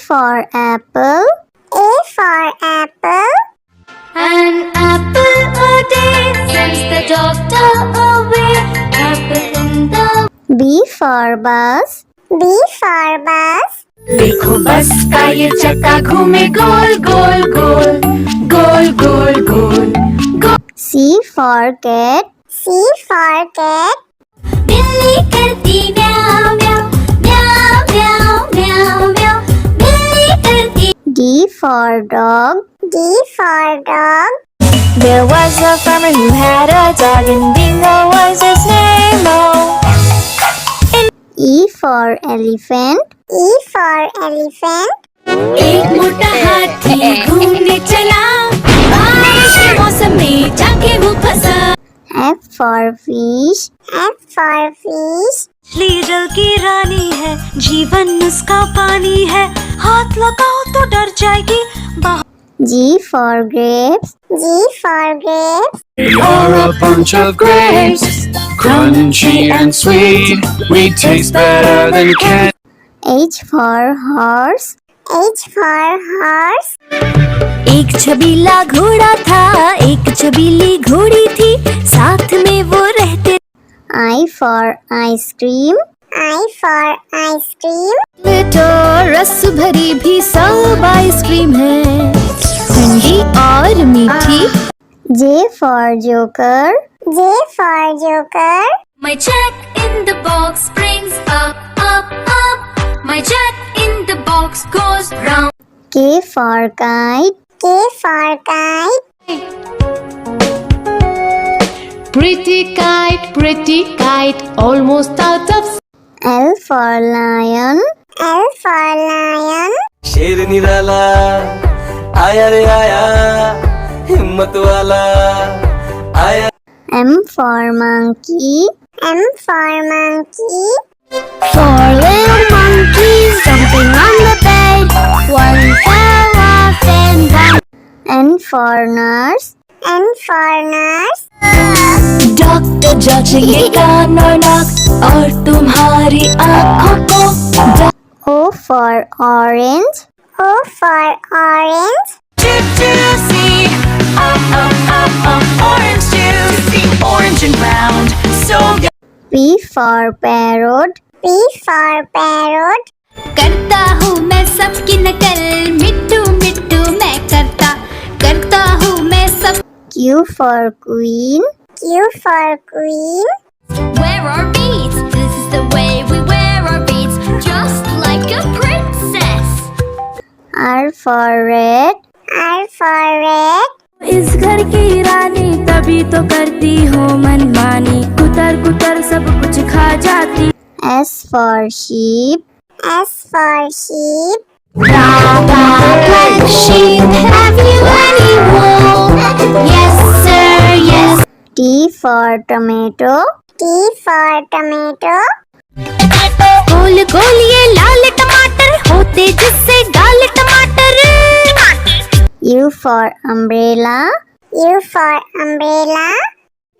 for apple. A for apple. An apple a day sends the doctor away. Apple in the B for bus. B for bus. देखो बस का ये चक्का घूमे गोल गोल गोल गोल गोल गोल गोल। C for cat. C for cat. बिल्ली करती म्याऊ म्याऊ म्याऊ म्याऊ म्याऊ म्याऊ। बिल्ली करती। D for dog. D for dog. There was a farmer who had a dog, and Bingo was his name. Oh. E for elephant. E for elephant. एक मोटा हाथी घूमने चला, बारिश के मौसम में जाके वो फंसा। F for fish. F for fish. मछली जल की रानी है, जीवन उसका पानी है, हाथ लगाओ तो डर जाएगी। G for grapes. G for grapes. We are a bunch of grapes, crunchy and sweet. We taste better than candy. H for horse. H for horse. एक छबीला घोड़ा था, एक छबीली घोड़ी थी, साथ में वो रहते। I for ice cream. I for ice cream. तो रस भरी भी सब आइसक्रीम है, ठंडी और मीठी। J for joker. J for joker. My jack in the box brings up up up. My jack in the box goes round. K for kite. K for kite. Pretty kite, almost out of. L for lion. L for lion. शेर निराला आया रे आया, हिम्मत वाला आया। M for monkey. M for monkey. Four little monkeys jumping on the bed. One fell off and one. N for nurse. N for nurse. Doctor जांचेंगे कान और नाक और तुम्हारी आँखों को। O for orange. O for orange. Juicy, orange juicy, orange and round, so good. P for parrot. P for parrot. करता हूँ मैं सबकी नकल, मिट्टू मिट्टू मैं करता हूँ मैं सब। Q for queen. Q for queen. Wear our beads, this is the way we wear our beads, just like a princess. R for red. R for red. इस घर की रानी तभी तो करती हो मनमानी, कुतर कुतर सब कुछ खा जाती। S for sheep. S for sheep. Black sheep, have you any wool? Yes sir, yes. T for tomato. T for tomato. गोल गोल ये लाल टमाटर होते जिससे गाल टमाटर। U for umbrella. U for umbrella.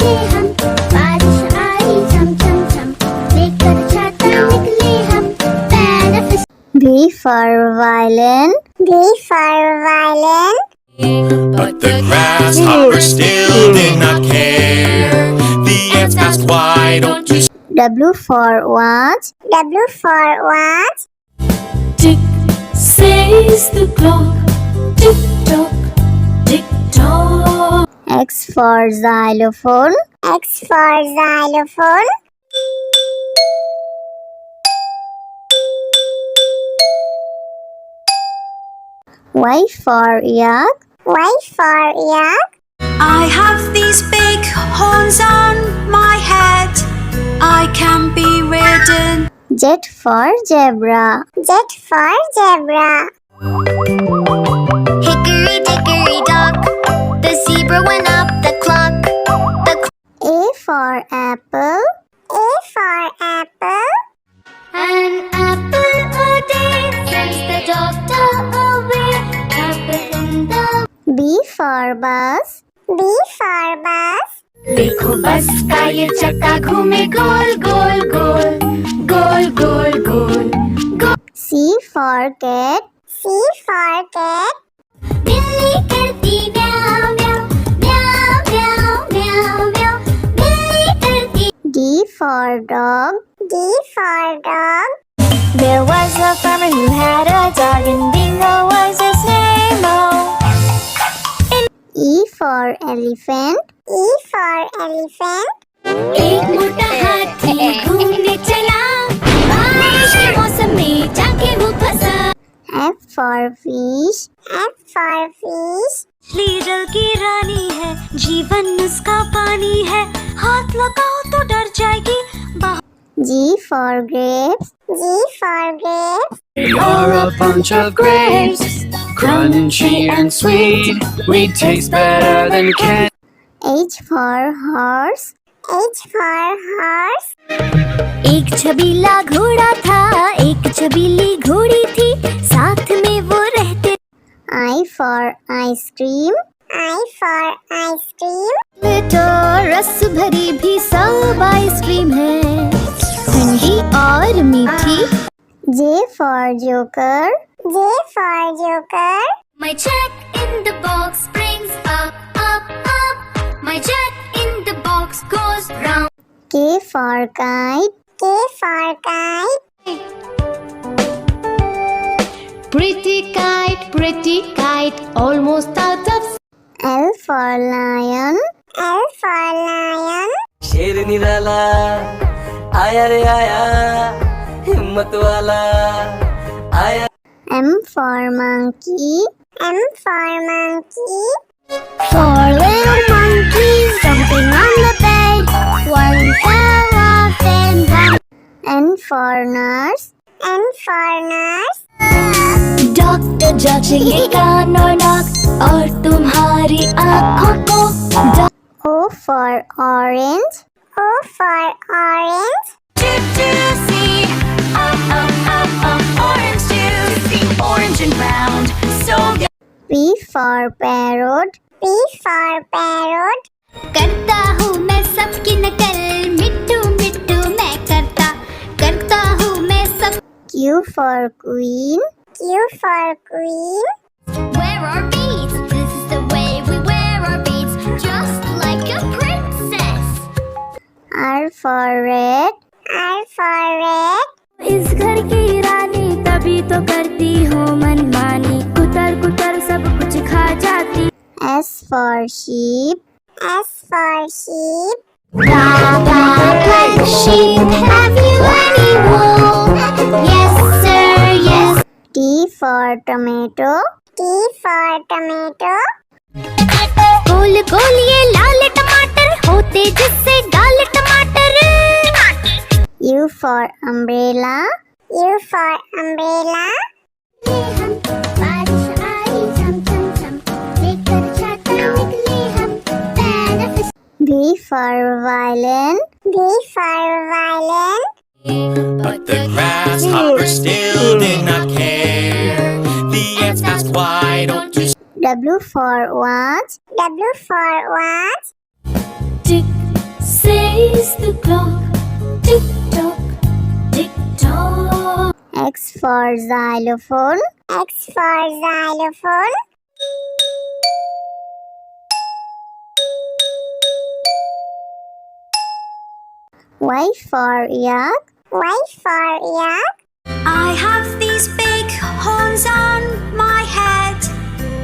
हम बारिश आई झम झम झम, लेकर छाता निकले हम पैर। V for violin. V for violin. But the grasshoppers still did not care. The ants asked, why don't you W for watch. W for watch. Tick says the clock, tick tock, tick tock. X for xylophone. X for xylophone. Y for yak. Y for yak. I have these big horns on my head, I can be ridden. Z for zebra. Z for zebra. Hickory dickory dock, the zebra went up the clock. A for apple. A for apple. An apple a day sends the doctor away. Apple in the B for bus. B for bus. देखो बस का ये चक्का घूमे गोल गोल गोल गोल गोल गोल गोल। C for cat. C for cat. बिल्ली करती म्याऊं म्याऊं म्याऊं म्याऊं म्याऊं म्याऊं बिल्ली करती D for dog. D for dog. There was a farmer who had a dog and Bingo was his name. E for elephant. E for elephant. एक मोटा हाथी घूमने चला बारिश के मौसम में जाके वो फंसा F for fish. F for fish. मछली जल की रानी है, जीवन उसका पानी है, हाथ लगाओ तो डर जाएगी। G for grapes. G for grapes. You're a bunch of grapes, crunchy and sweet. We taste better than candy. H for horse. H for horse. एक छबीला घोड़ा था एक छबीली घोड़ी थी साथ में वो रहते I for ice cream. I for ice cream. तो रस भरी भी सब आइसक्रीम है ठंडी और मीठी J for joker. J for joker. My jack in the box brings up up up My jack in the box goes round K for kite. K for kite. pretty kite, almost out of L for lion. L for lion. शेर निराला आया रे आया हिम्मत वाला आया M for monkey. M for monkey. Four little monkeys jumping on the bed One fell off and one N for nurse. N for nurse. Doctor जांचेंगे कान और नाक और तुम्हारी आँखों को O for orange. O for orange. See, orange juice, orange and round, so good. P for parrot. P for parrot. करता हूँ मैं सबकी नकल मिट्टू मिट्टू मैं करता हूँ मैं सब Q for queen. Q for queen. Wear our beads, this is the way we wear our beads Just like a princess R for red. R for red. इस घर की रानी तभी तो करती हो मनमानी कुतर कुतर सब कुछ खा जाती S for sheep. S for sheep. Black sheep, have you any wool? Yes sir, yes T for tomato. T for tomato. गोल गोल ये लाल टमाटर होते जिससे गाल टमाटर U for umbrella. U for umbrella. हम बारिश आई झम झम झम लेकर छाता निकले हम benefit V for violin. V for violin. But the grasshopper still did not care. The ants asked, why don't you W for watch. W for watch. Tick says the clock tick tock tick tock X for xylophone. X for xylophone. Y for yak. Y for yak. I have these big horns on my head,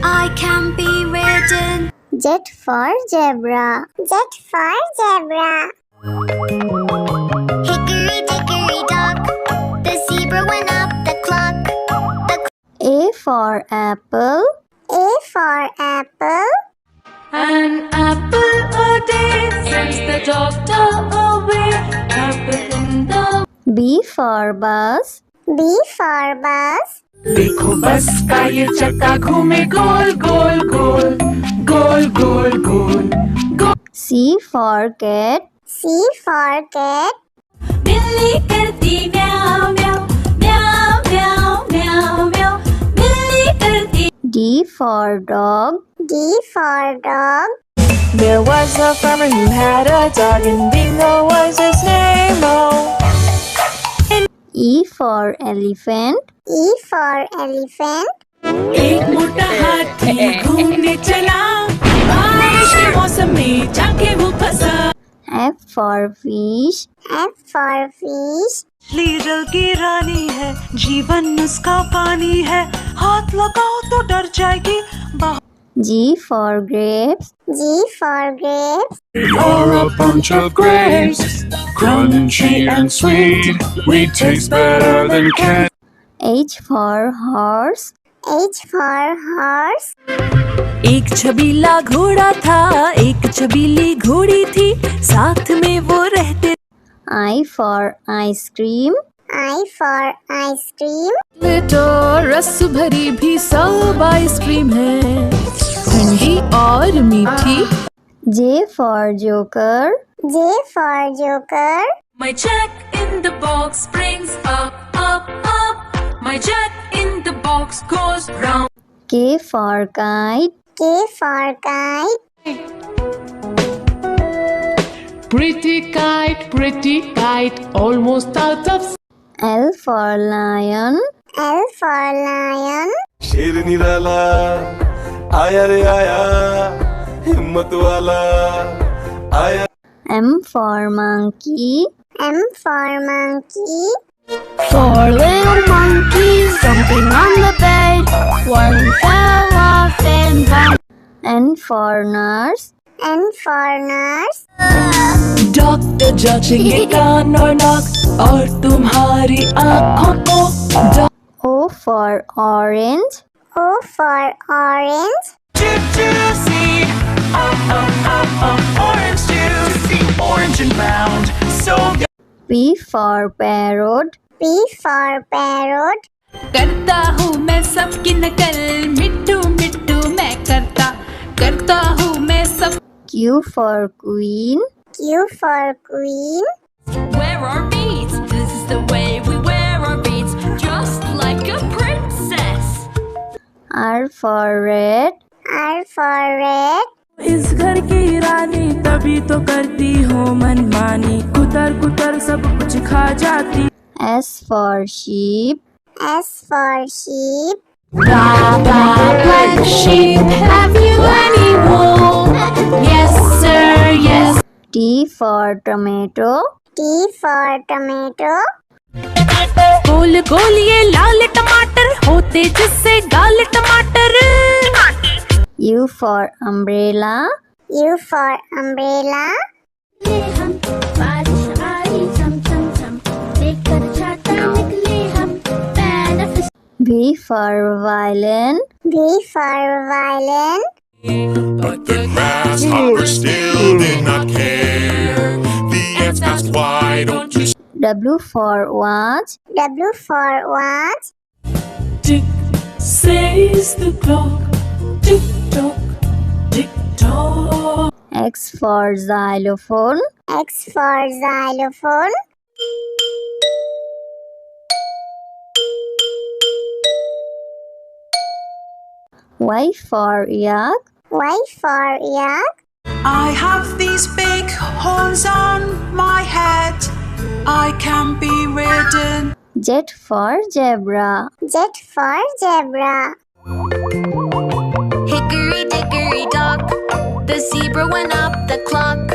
I can be ridden. Z for zebra. Z for zebra. Hickory dickory dock the zebra went up the clock A for apple. A for apple. an apple a day sends the doctor away. Apple in the B for bus. B for bus. देखो बस का ये चक्का घूमे गोल गोल गोल गोल गोल गोल C for cat. C for cat. बिल्ली करती म्याऊं म्याऊं म्याऊं म्याऊं म्याऊं म्याऊं बिल्ली करती D for dog. D for dog. There was a farmer who had a dog and Bingo was his name. Oh. E for elephant. E for elephant. एक मोटा हाथी घूमने चला, बारिश के मौसम में जाके वो फंसा। F for fish. F for fish. मछली जल की रानी है, जीवन उसका पानी है, हाथ लगाओ तो डर जाएगी। G for grapes. G for grapes. You're a bunch of grapes, crunchy and sweet. We taste better than candy. H for horse. H for horse. एक छबीला घोड़ा था, एक छबीली घोड़ी थी, साथ में वो रहते। I for ice cream. I for ice cream. तो रस भरी भी सब आइसक्रीम है, ठंडी और मीठी। J for joker. J for joker. My jack in the box brings up, up, up. My jack in the box goes round. K for kite. K for kite. Pretty kite, almost out of. L for lion. L for lion. शेर निराला आया रे आया, हिम्मत वाला आया। M for monkey. M for monkey. Four little monkeys jumping on the bed. One fell off and bumped. N for nurse. N for nurse. Doctor जांचेंगे कान और नाक और तुम्हारी आँखों को। O for orange. O for orange. Juicy, orange juice, orange and round, so good. P for parrot. P for parrot. करता हूँ मैं सबकी नकल, मिट्टू मिट्टू मैं करता हूँ मैं सब। Q for queen. Q for queen. Wear our beads, this is the way we wear our beads, just like a princess. R for red. R for red. इस घर की रानी तभी तो करती हो मनमानी, कुतर कुतर सब कुछ खा जाती। S for sheep. S for sheep. Black sheep, have you any wool? Yes, sir, yes. T for tomato. T for tomato. गोल गोल ये लाल टमाटर होते जिससे गाल टमाटर। U for umbrella. U for umbrella. हम बारिश आई झम झम झम, लेकर छाता निकले हम, benefit. V for violin. V for violin. But the grasshoppers still did not care. The ants asked, why don't you W for watch. W for watch. Tick, says the clock. Tick tock, tick tock. X for xylophone. X for xylophone. Y for yak. Y for yak. I have these big horns on my head, I can be ridden. Z for zebra. Z for zebra. Hickory dickory dock, the zebra went up the clock.